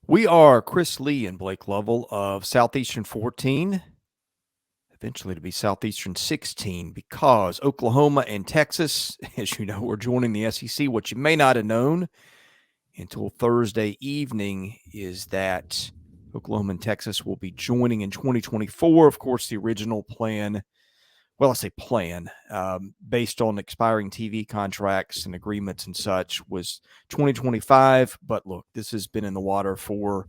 We are Chris Lee and Blake Lovell of Southeastern 14, eventually to be Southeastern 16, because Oklahoma and Texas, as you know, are joining the SEC. What you may not have known until Thursday evening is that Oklahoma and Texas will be joining in 2024. Of course, the original plan, well, I say plan, based on expiring TV contracts and agreements and such, was 2025. But look, this has been in the water for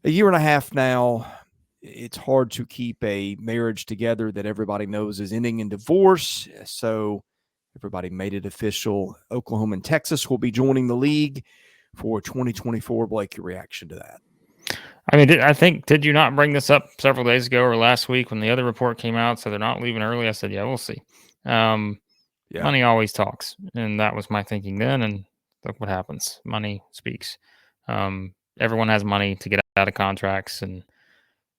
a year and a half now. It's hard to keep a marriage together that everybody knows is ending in divorce. So everybody made it official. Oklahoma and Texas will be joining the league for 2024. Blake, your reaction to that? I mean, did you not bring this up several days ago or last week when the other report came out? So they're not leaving early. I said, yeah, we'll see. Yeah. Money always talks. And that was my thinking then. And look what happens. Money speaks. Everyone has money to get out of contracts and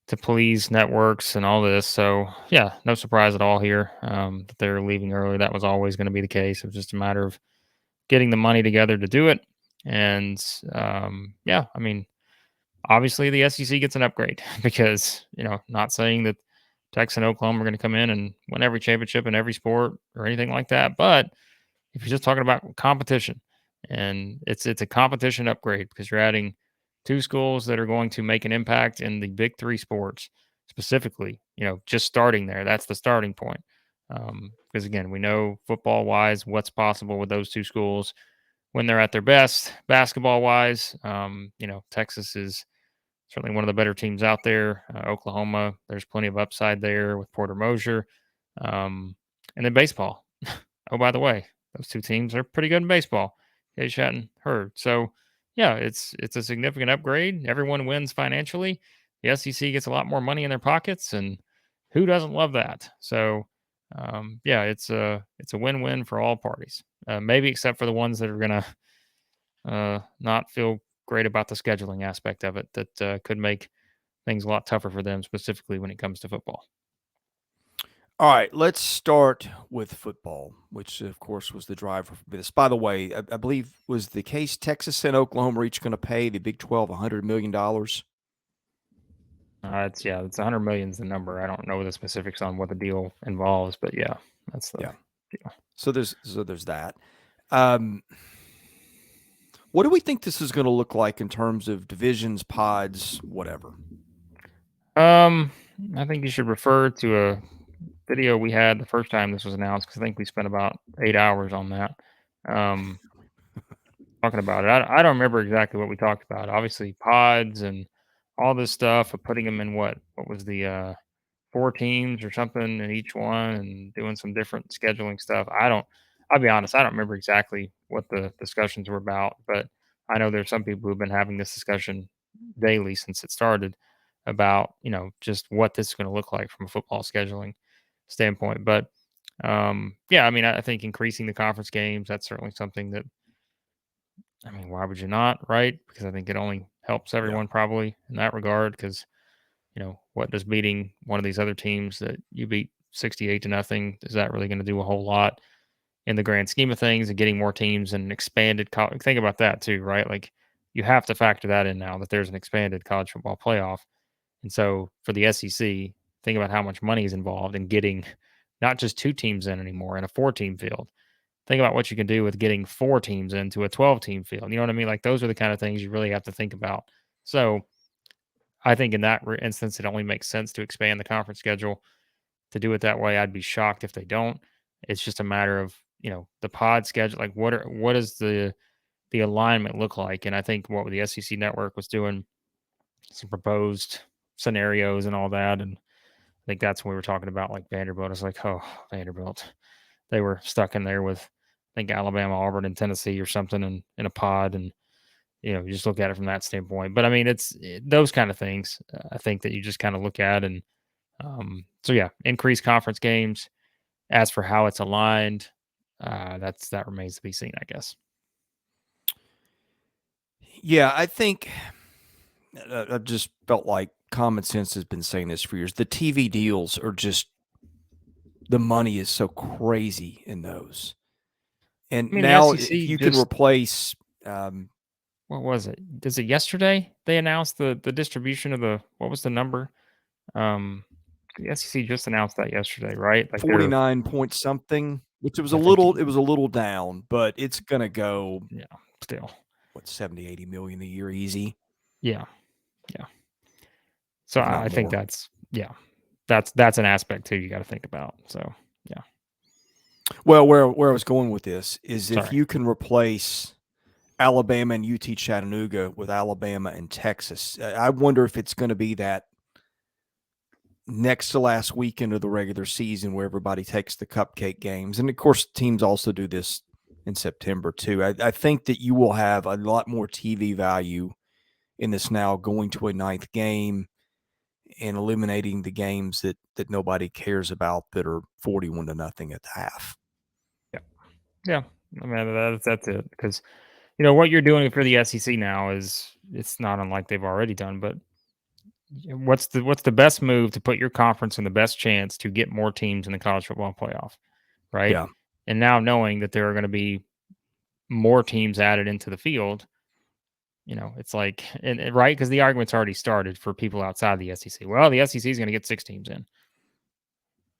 to please networks and all this. So yeah, no surprise at all here that they're leaving early. That was always going to be the case. It was just a matter of getting the money together to do it. And yeah, I mean, obviously the SEC gets an upgrade because, not saying that Texas and Oklahoma are going to come in and win every championship in every sport or anything like that. But if you're just talking about competition, and it's a competition upgrade because you're adding two schools that are going to make an impact in the big three sports specifically, just starting there. That's the starting point. Because again, we know football wise what's possible with those two schools when they're at their best. Basketball wise, Texas is certainly one of the better teams out there. Oklahoma, there's plenty of upside there with Porter Mosier. And then baseball. Oh, by the way, those two teams are pretty good in baseball. In case you hadn't heard. So, yeah, it's a significant upgrade. Everyone wins financially. The SEC gets a lot more money in their pockets, and who doesn't love that? So, yeah, it's a win-win for all parties. Maybe except for the ones that are gonna not feel great about the scheduling aspect of it. That could make things a lot tougher for them, specifically when it comes to football. All right, let's start with football, which of course was the driver for this. By the way, I believe was the case Texas and Oklahoma are each going to pay the Big 12 $100 million. It's 100 million is the number. I don't know the specifics on what the deal involves, but yeah, that's the Yeah. deal. So there's that. Um, what do we think this is going to look like in terms of divisions, pods, whatever? Um, I think you should refer to a video we had the first time this was announced because I think we spent about 8 hours on that. Um, talking about it. I don't remember exactly what we talked about. Obviously, pods and all this stuff of putting them in what was the four teams or something in each one and doing some different scheduling stuff. I'll be honest, I don't remember exactly what the discussions were about, but I know there's some people who've been having this discussion daily since it started about, just what this is going to look like from a football scheduling standpoint. But yeah, I mean, I think increasing the conference games, that's certainly something that, I mean, why would you not, right? Because I think it only helps Yeah. everyone probably in that regard because what does beating one of these other teams that you beat 68 to nothing, is that really going to do a whole lot in the grand scheme of things and getting more teams and expanded think about that too, right? Like you have to factor that in now that there's an expanded college football playoff. And so for the SEC, think about how much money is involved in getting not just two teams in anymore in a four-team field. Think about what you can do with getting four teams into a 12-team field. You know what I mean? Like those are the kind of things you really have to think about. So I think in that instance, it only makes sense to expand the conference schedule to do it that way. I'd be shocked if they don't. It's just a matter of the pod schedule. Like what does the alignment look like? And I think what the SEC network was doing, some proposed scenarios and all that, and I think that's when we were talking about like Vanderbilt. It's like, oh, Vanderbilt, they were stuck in there with I think Alabama, Auburn, and Tennessee or something in a pod, and you just look at it from that standpoint. But I mean, it's those kind of things. I think that you just kind of look at and so yeah, increased conference games. As for how it's aligned, that remains to be seen, I guess. Yeah, I think I've just felt like common sense has been saying this for years. The TV deals are just, the money is so crazy in those. I And mean, the now if SEC you can just replace um, what was it? Is it yesterday they announced the distribution of what was the number? Um, the SEC just announced that yesterday, right? Like they're 49 point something, which I think it was a little down, but it's going to go, yeah, still. what, 70, 80 million a year easy, Yeah. Yeah. So if I not I think more. that's an aspect too you got to think about. So, yeah. Well, where I was going with this is if Sorry. you can replace Alabama and UT Chattanooga with Alabama and Texas, I wonder if it's going to be that next to last weekend of the regular season where everybody takes the cupcake games. And of course, teams also do this in September too. I think that you will have a lot more TV value in this now, going to a ninth game and eliminating the games that nobody cares about that are 41-0 at the half. Yeah. Yeah. I mean, that's it. Because, what you're doing for the SEC now is it's not unlike they've already done, but what's the best move to put your conference in the best chance to get more teams in the college football playoff, right? Yeah. And now knowing that there are going to be more teams added into the field, it's like, right? Because the argument's already started for people outside the SEC. Well, the SEC is going to get 6 teams in.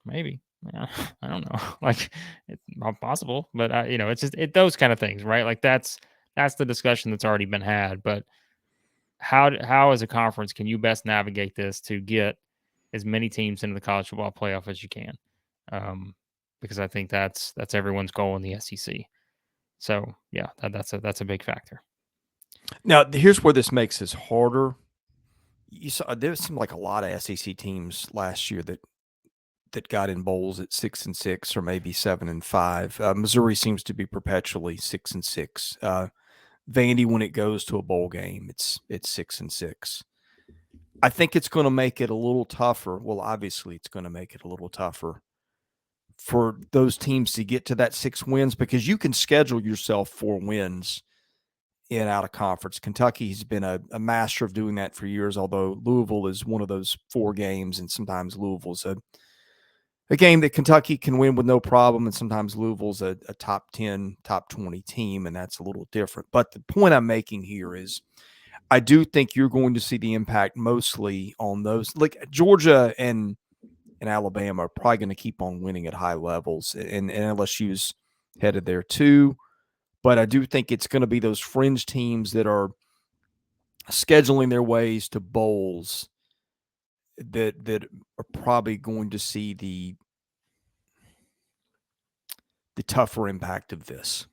Maybe. Yeah, I don't know. Like, it's not possible, but it's just those kind of things, right? Like that's the discussion that's already been had. But how as a conference can you best navigate this to get as many teams into the college football playoff as you can? Um, because I think that's everyone's goal in the SEC. So yeah, that's a big factor. Now, here's where this makes this harder. You saw there seemed like a lot of SEC teams last year that got in bowls at 6-6 or maybe 7-5. Missouri seems to be perpetually 6-6. Vandy, when it goes to a bowl game, it's 6-6. I think it's going to make it a little tougher. Well, obviously, it's going to make it a little tougher for those teams to get to that 6 wins because you can schedule yourself 4 wins in out of conference. Kentucky's been a master of doing that for years, although Louisville is one of those 4 games, and sometimes Louisville's a game that Kentucky can win with no problem, and sometimes Louisville's a top 10, top 20 team, and that's a little different. But the point I'm making here is I do think you're going to see the impact mostly on those. Like Georgia and Alabama are probably going to keep on winning at high levels, and LSU's headed there too. But I do think it's going to be those fringe teams that are scheduling their ways to bowls that are probably going to see the tougher impact of this.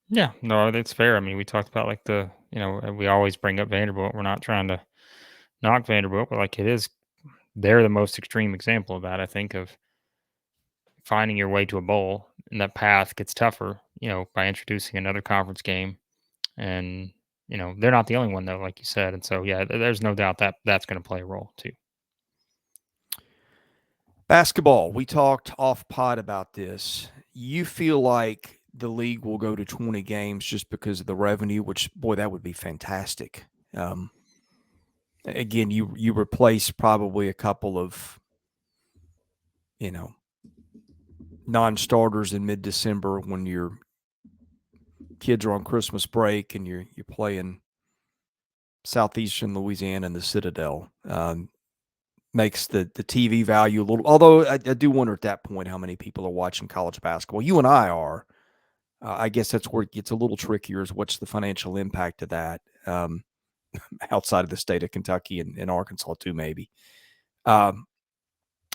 Yeah, no, that's fair. I mean, we talked about like we always bring up Vanderbilt. We're not trying to knock Vanderbilt, but like they're the most extreme example of that. I think of finding your way to a bowl, and that path gets tougher, by introducing another conference game. And, they're not the only one though, like you said. And so, yeah, there's no doubt that that's going to play a role too. Basketball, we talked off pod about this. You feel like the league will go to 20 games just because of the revenue, which, boy, that would be fantastic. Again, you replace probably a couple of, non-starters in mid-December when your kids are on Christmas break and you're playing Southeastern Louisiana in the Citadel. Makes the TV value a little. Although I do wonder at that point how many people are watching college basketball. You and I are. I guess that's where it gets a little trickier. Is what's the financial impact of that outside of the state of Kentucky and Arkansas too? Maybe. I'm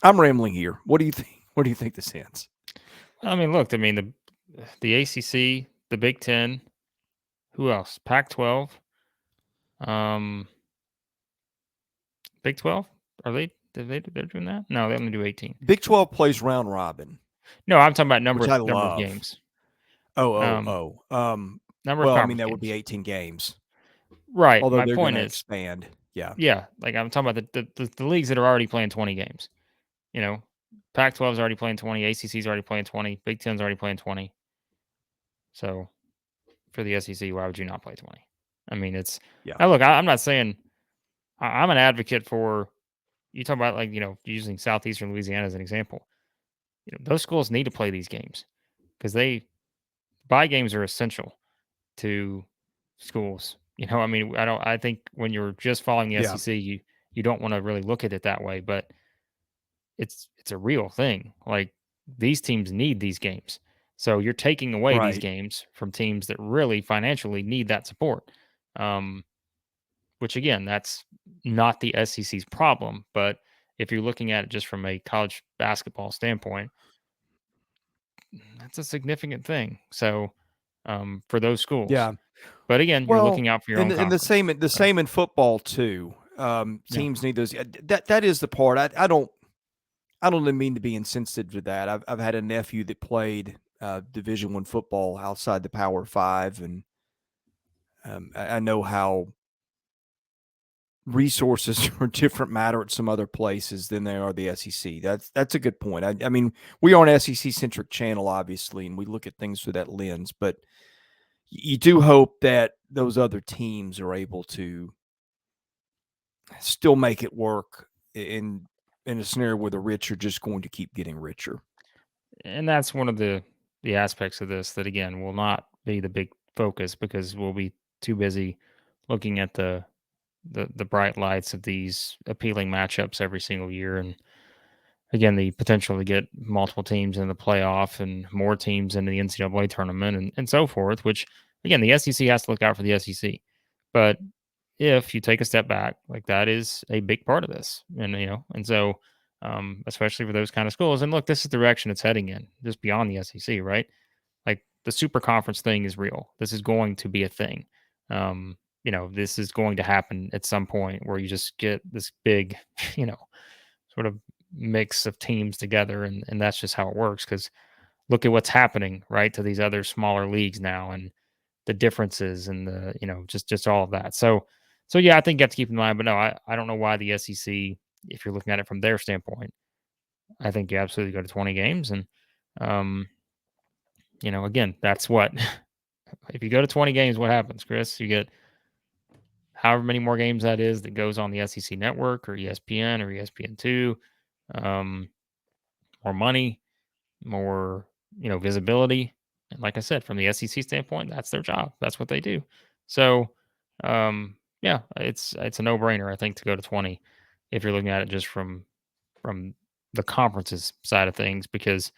rambling here. What do you think? Where do you think this ends? I mean, look, the ACC, the Big Ten, who else? Pac-12, um, Big 12. Are they're doing that? No, they only do 18. Big 12 plays round robin. No, I'm talking about number Which of I number of love. games. Oh. Number of Well, I mean, conference that would be games. 18 games, Right. although My they're point gonna is, expand. Yeah. yeah, like I'm talking about the leagues that are already playing 20 games. You know, Pac-12 is already playing 20, ACC is already playing 20, Big Ten's already playing 20. So for the SEC, why would you not play 20? I mean, Yeah. now look, I'm not saying I'm an advocate for you talk about like, using Southeastern Louisiana as an example. Those schools need to play these games because bye games are essential to schools I mean, I think when you're just following the Yeah. SEC, you don't want to really look at it that way, but it's a real thing. Like these teams need these games. So you're taking away these Right. games from teams that really financially need that support. Um, which again, that's not the SEC's problem, but if you're looking at it just from a college basketball standpoint, that's a significant thing. So for those schools. Yeah. But again, you're Well, looking out for your and own and conference. the So same in football too. yeah. Teams need those. That is the part. I don't mean to be insensitive to that. I've had a nephew that played Division I football outside the Power Five, and I know how resources are a different matter at some other places than they are the SEC. That's a good point. I mean, we are an SEC centric channel, obviously, and we look at things through that lens. But you do hope that those other teams are able to still make it work in a scenario where the rich are just going to keep getting richer. And that's one of the aspects of this that again will not be the big focus because we'll be too busy looking at the bright lights of these appealing matchups every single year, and again the potential to get multiple teams in the playoff and more teams into the NCAA tournament and so forth, which again the SEC has to look out for the SEC. But if you take a step back, like that is a big part of this. And so especially for those kind of schools. And look, this is the direction it's heading in, just beyond the SEC, right? Like the super conference thing is real. This is going to be a thing. This is going to happen at some point where you just get this big, you know, sort of mix of teams together, and that's just how it works. Because look at what's happening, right, to these other smaller leagues now, and the differences, and the just all of that. So yeah, I think you have to keep in mind. But no, I don't know why the SEC, if you're looking at it from their standpoint, I think you absolutely go to 20 games, and um, again, that's what if you go to 20 games, what happens, Chris? You get however many more games that is that goes on the SEC network or ESPN or ESPN2, um, more money, more visibility. And like I said, from the SEC standpoint, that's their job. That's what they do. So yeah, it's a no brainer, I think, to go to 20 if you're looking at it just from the conferences side of things, because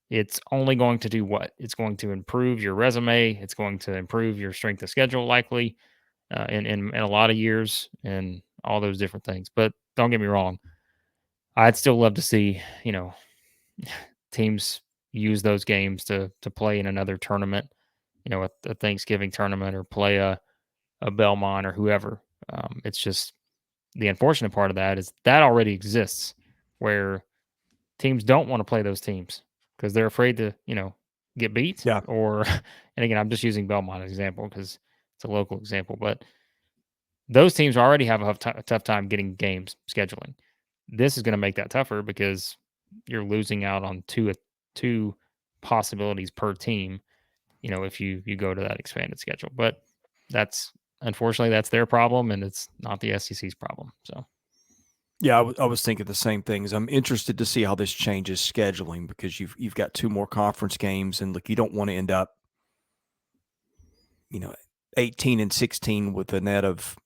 it's only going to do what? It's going to improve your resume. It's going to improve your strength of schedule, likely, in a lot of years, and all those different things. But don't get me wrong, I'd still love to see teams use those games to play in another tournament, a Thanksgiving tournament, or play a Belmont or whoever. It's just the unfortunate part of that is that already exists, where teams don't want to play those teams because they're afraid to, get beat, Yeah. or, and again, I'm just using Belmont as an example because it's a local example, but those teams already have a tough time getting games scheduling. This is going to make that tougher because you're losing out on two possibilities per team, if you go to that expanded schedule. But that's unfortunately that's their problem, and it's not the SEC's problem. So Yeah, I was thinking the same things. I'm interested to see how this changes scheduling because you've got two more conference games, and look, you don't want to end up, you know, 18 and 16 with a net of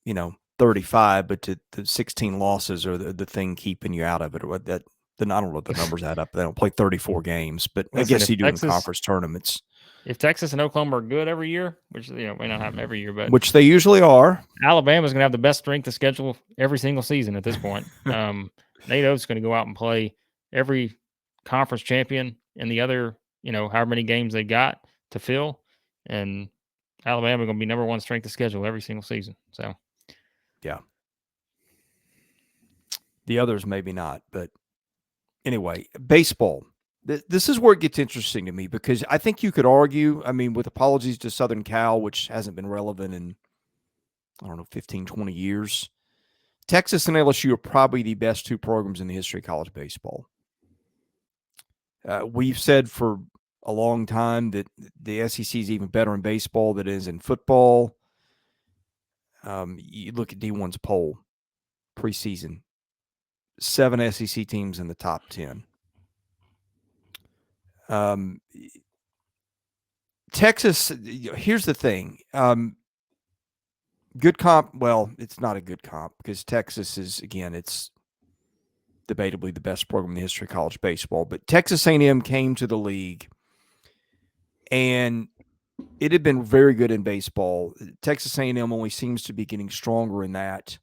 35, but the 16 losses are the thing keeping you out of it. Or what that then I don't know if the numbers add up. They don't play 34 games, but I listen, guess you do in conference tournaments, if Texas and Oklahoma are good every year, which may not happen every year, but which they usually are. Alabama's going to have the best strength of schedule every single season at this point. Nate Oates going to go out and play every conference champion in the other, however many games they got to fill, and Alabama going to be number one strength of schedule every single season. So, Yeah, the others maybe not, but anyway, baseball. This is where it gets interesting to me because I think you could argue, I mean, with apologies to Southern Cal, which hasn't been relevant in, I don't know, 15, 20 years. Texas and LSU are probably the best two programs in the history of college baseball. We've said for a long time that the SEC is even better in baseball than it is in football. You look at D1's poll preseason, 7 SEC teams in the top 10. Texas, here's the thing. Good comp. Well, it's not a good comp because Texas is, again, it's debatably the best program in the history of college baseball. But Texas A&M came to the league, and it had been very good in baseball. Texas A&M only seems to be getting stronger in that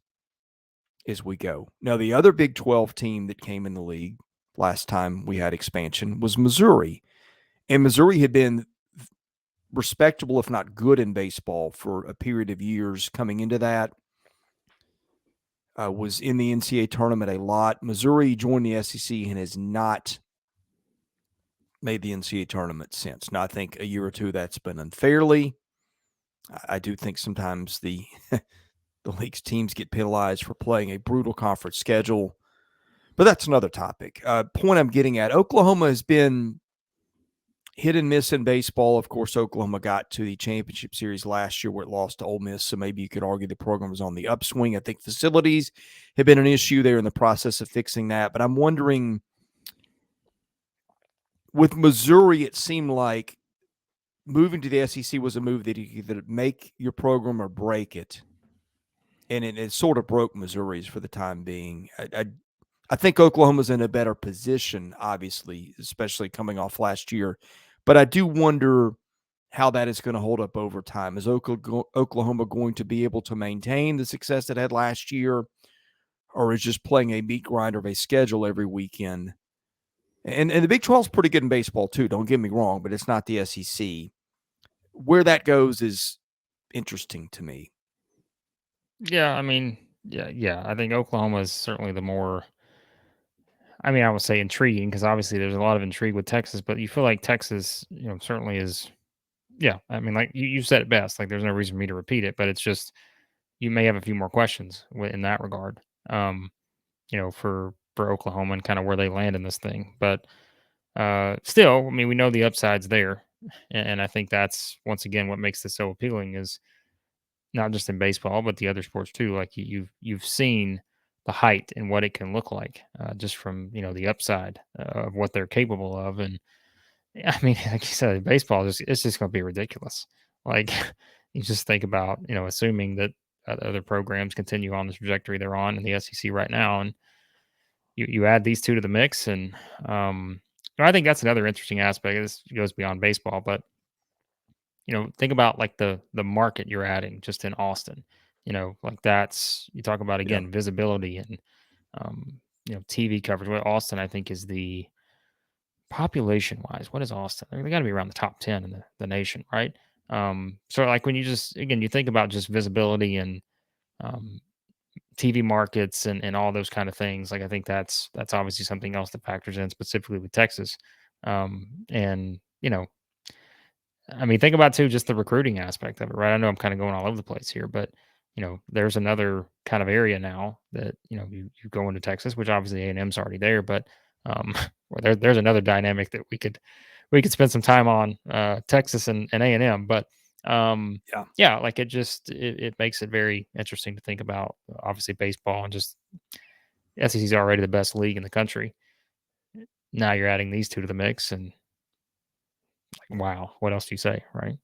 as we go. Now, the other Big 12 team that came in the league last time we had expansion was Missouri. And Missouri had been respectable, if not good, in baseball for a period of years coming into that. Was in the NCAA tournament a lot. Missouri joined the SEC and has not made the NCAA tournament since. Now, I think a year or two that's been unfairly. I do think sometimes the league's teams get penalized for playing a brutal conference schedule, but that's another topic. Point I'm getting at, Oklahoma has been hit and miss in baseball. Of course, Oklahoma got to the championship series last year where it lost to Ole Miss, so maybe you could argue the program was on the upswing. I think facilities have been an issue. They're in the process of fixing that, but I'm wondering, with Missouri, it seemed like moving to the SEC was a move that you could either make your program or break it, and it sort of broke Missouri's for the time being. I think Oklahoma's in a better position, obviously, especially coming off last year. But I do wonder how that is going to hold up over time. Is Oklahoma going to be able to maintain the success it had last year, or is just playing a meat grinder of a schedule every weekend? And the Big 12 is pretty good in baseball too, don't get me wrong, but it's not the SEC. Where that goes is interesting to me. Yeah, I mean, yeah. I think Oklahoma is certainly the more. I mean, I would say intriguing because obviously there's a lot of intrigue with Texas, but you feel like Texas, certainly is. Yeah, I mean, like you said it best. Like, there's no reason for me to repeat it, but it's just you may have a few more questions in that regard. Um, for Oklahoma and kind of where they land in this thing, but still, I mean, we know the upsides there, and I think that's once again what makes this so appealing is not just in baseball, but the other sports too. Like you've seen the height and what it can look like just from the upside of what they're capable of. And I mean, like you said, baseball is it's just going to be ridiculous. Like you just think about assuming that other programs continue on the trajectory they're on in the SEC right now, and you add these two to the mix, and I think that's another interesting aspect. This goes beyond baseball, but think about like the market you're adding just in Austin. Like that's you talk about Yeah. again visibility and TV coverage. What Austin I think is the population wise. What is Austin? They got to be around the top 10 in the nation, right? So like when you just again you think about just visibility and um, TV markets and all those kind of things. Like I think that's obviously something else that factors in specifically with Texas. And I mean, think about too just the recruiting aspect of it, right? I know I'm kind of going all over the place here, but there's another kind of area now that you go into Texas, which obviously A&M's already there, but or there's another dynamic that we could spend some time on Texas and A&M, but Yeah. yeah, like it makes it very interesting to think about. Obviously, baseball and just SEC is already the best league in the country. Now you're adding these two to the mix, and like, wow, what else do you say, right?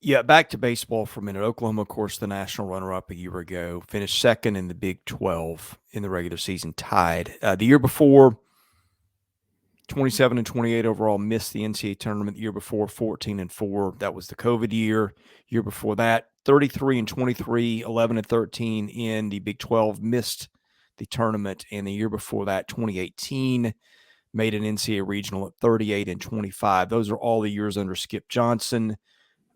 Yeah, back to baseball for a minute. Oklahoma, of course, the national runner-up a year ago, finished second in the Big 12 in the regular season, tied. The year before, 27 and 28 overall, missed the NCAA tournament. The year before, 14 and 4. That was the COVID year. Year before that, 33 and 23, 11 and 13 in the Big 12, missed the tournament. And the year before that, 2018, made an NCAA regional at 38 and 25. Those are all the years under Skip Johnson.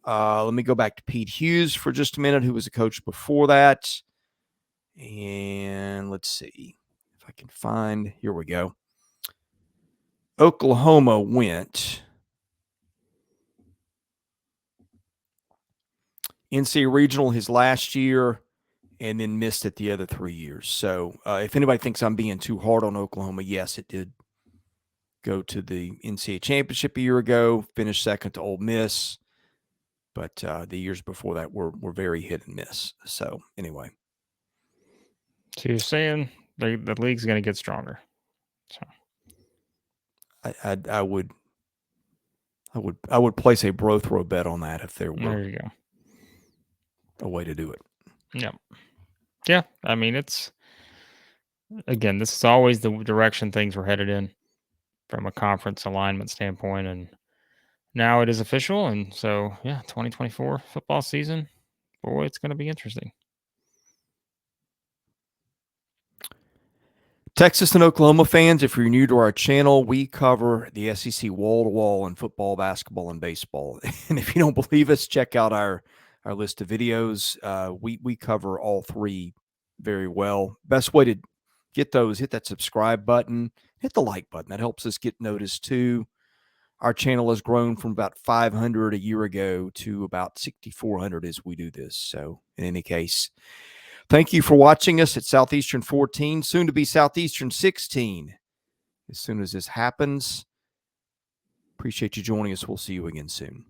Let me go back to Pete Hughes for just a minute, who was a coach before that. And let's see if I can find. Here we go. Oklahoma went NCAA regional his last year and then missed it the other 3 years. So if anybody thinks I'm being too hard on Oklahoma, yes, it did go to the NCAA championship a year ago, finished second to Ole Miss. But the years before that were very hit and miss. So anyway, So you're saying the league's going to get stronger. So I would place a bro throw bet on that if there were there you go. a way to do it. Yep. Yeah. I mean, again, this is always the direction things were headed in from a conference alignment standpoint. And now it is official. And so, yeah, 2024 football season, boy, it's going to be interesting. Texas and Oklahoma fans, if you're new to our channel, we cover the SEC wall to wall in football, basketball, and baseball. And if you don't believe us, check out our list of videos. We cover all three very well. Best way to get those, hit that subscribe button, hit the like button. That helps us get noticed too. Our channel has grown from about 500 a year ago to about 6,400 as we do this. So in any case, thank you for watching us at Southeastern 14, soon to be Southeastern 16. As soon as this happens, appreciate you joining us. We'll see you again soon.